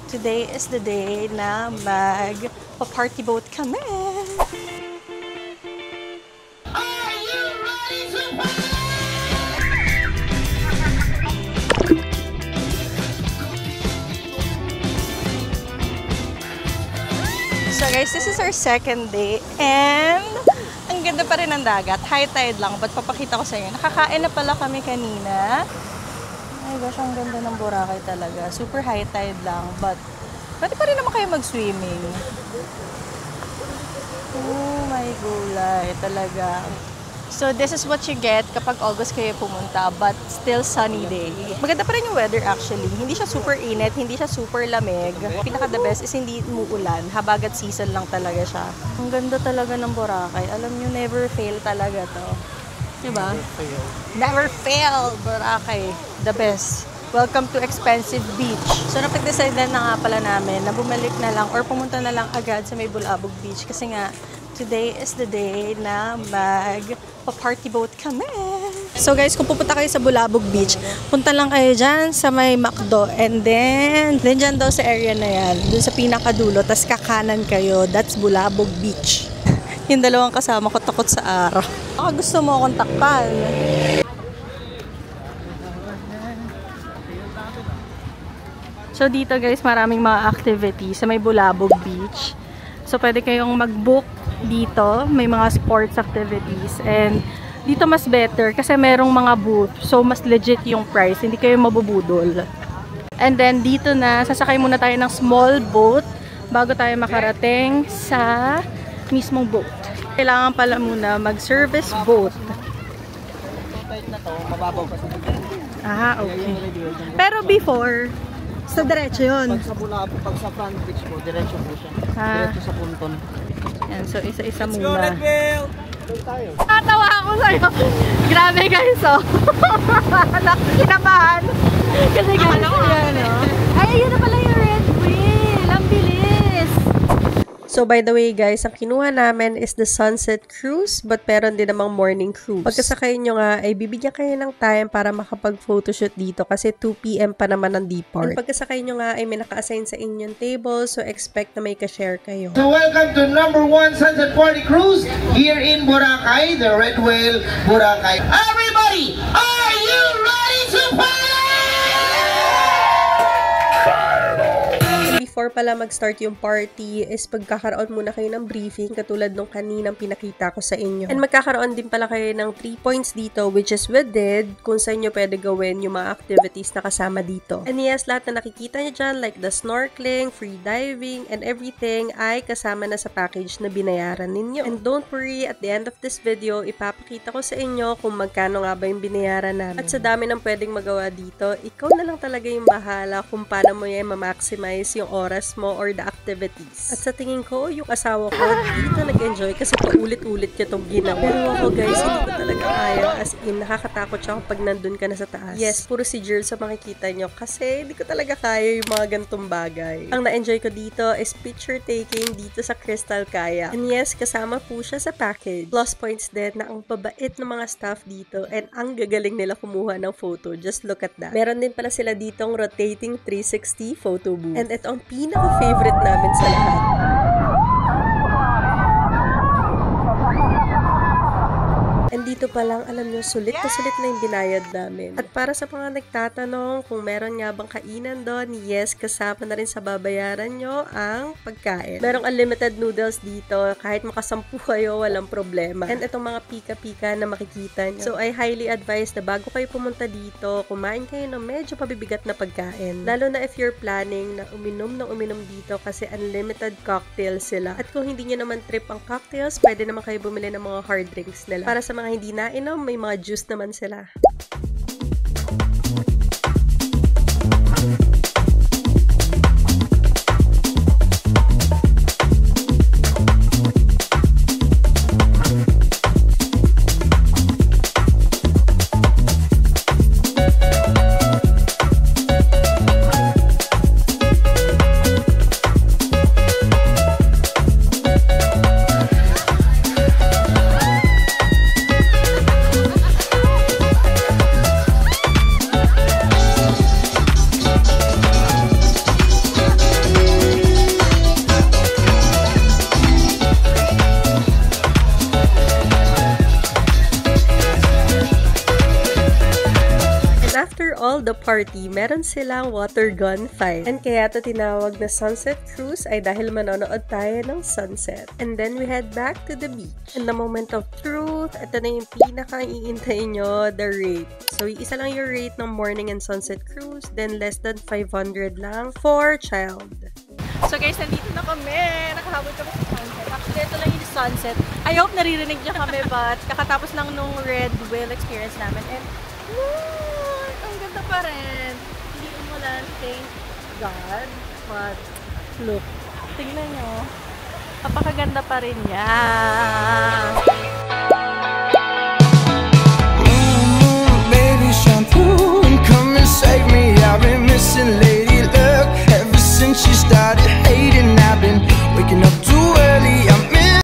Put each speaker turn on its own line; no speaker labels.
Today is the day na mag-party boat kami.
Are you ready to party?
So guys, this is our second day and ang ganda pa rin ng dagat. High tide lang, but papakita ko sa inyo. Nakakain na pala kami kanina. Ay gosh, ang ganda ng Boracay talaga. Super high tide lang, but pwede pa rin naman kayo mag-swimming. Oh my gulay, talaga. So this is what you get kapag August kayo pumunta, but still sunny day. Maganda pa rin yung weather actually. Hindi siya super init, hindi siya super lamig. Pinaka the best is hindi umuulan. Habagat season lang talaga siya. Ang ganda talaga ng Boracay. Alam nyo, never fail talaga to. Diba? Never fail! Boracay. The best. Welcome to expensive beach. So napag-decide na nga pala namin na bumalik na lang or pumunta na lang agad sa may Bulabog Beach kasi nga today is the day na mag-party boat kami. So guys, kung pupunta kayo sa Bulabog Beach, punta lang kayo dyan sa may McDo and then dyan daw sa area na yan, dun sa pinakadulo, tas kakanan kayo, that's Bulabog Beach. Yung dalawang kasama ko takot sa araw. Baka gusto mo akong takpan. So dito guys, maraming mga activities sa may Bulabog Beach. So pwede kayong mag-book dito, may mga sports activities and dito mas better kasi merong mga booth. So mas legit yung price, hindi kayo mabubudol. And then dito na, sasakay muna tayo ng small boat bago tayo makarating sa mismong boat. Kailangan pala muna mag-service boat. Ah, okay. Pero before, sa diretso yun.
Pag sa front beach po, diretso po siya. Diretso sa punton.
Yan, so isa-isa muna.
Let's go, Red Bill! Tayo.
Natawa ako sa'yo. Grabe guys, oh. Kinabahan. Kasi guys, yan, oh. Ay, yun na pala yung Red Whale. Ang bilis. So, by the way guys, ang kinuha namin is the sunset cruise, but meron din namang morning cruise. Pagkasakay nyo nga, ay bibigyan kayo ng time para makapag-photoshoot dito kasi 2 PM pa naman ang depart. And pagkasakay nyo nga, ay may naka-assign sa inyong table, so expect na may ka-share kayo.
So welcome to #1 Sunset Party Cruise here in Boracay, the Red Whale Boracay. Everybody, are you ready to party?
Before pala mag-start yung party is pagkakaroon muna kayo ng briefing katulad nung kaninang pinakita ko sa inyo. And magkakaroon din pala kayo ng 3 points dito which is we did kung saan nyo pwede gawin yung mga activities na kasama dito. And yes, lahat na nakikita nyo dyan like the snorkeling, free diving, and everything ay kasama na sa package na binayaran ninyo. And don't worry, at the end of this video, ipapakita ko sa inyo kung magkano nga ba yung binayaran namin. At sa dami ng pwedeng magawa dito, ikaw na lang talaga yung bahala kung paano mo yan ma-maximize yung oras mo or the activities. At sa tingin ko, yung asawa ko dito nag-enjoy kasi paulit-ulit niya itong ginawa. Pero ako guys, hindi ko talaga kaya. As in, nakakatakot siya kapag nandun ka na sa taas. Yes, puro si Jill sa makikita nyo kasi hindi ko talaga kaya yung mga gantong bagay. Ang na-enjoy ko dito is picture taking dito sa Crystal Kayak. And yes, kasama po siya sa package. Plus points din na ang pabait ng mga staff dito and ang gagaling nila kumuha ng photo. Just look at that. Meron din pala sila ditong rotating 360 photo booth. And ito ang pinaka-favorite namin sa lahat. And dito pa lang, alam nyo, sulit na yung binayad namin. At para sa mga nagtatanong kung meron nga bang kainan doon, yes, kasama na rin sa babayaran nyo ang pagkain. Merong unlimited noodles dito, kahit makasampu kayo, walang problema. And itong mga pika-pika na makikita nyo. So, I highly advise na bago kayo pumunta dito, kumain kayo ng medyo pabibigat na pagkain. Lalo na if you're planning na uminom dito kasi unlimited cocktails sila. At kung hindi nyo naman trip ang cocktails, pwede naman kayo bumili ng mga hard drinks nila. Para sa mga hindi nainom, may mga juice naman sila. the party, meron silang water gun fight. And kaya ito tinawag na sunset cruise ay dahil manonood tayo ng sunset. And then we head back to the beach. And the moment of truth, ito na yung pinaka-iintay nyo, the rate. So, isa lang yung rate ng morning and sunset cruise, then less than 500 lang for child.
So guys, nandito na kami. Nakahabol kami sa sunset. Actually, ito lang yung sunset. I hope naririnig niyo kami, but kakatapos lang nung Red Whale experience namin. And, woo! Ang ganda pa rin. Hindi umulan, thank God. But, look. Tingnan nyo. Napakaganda pa rin niya.
Baby, shine through and come and save me. I've been missing lady luck ever since she started hating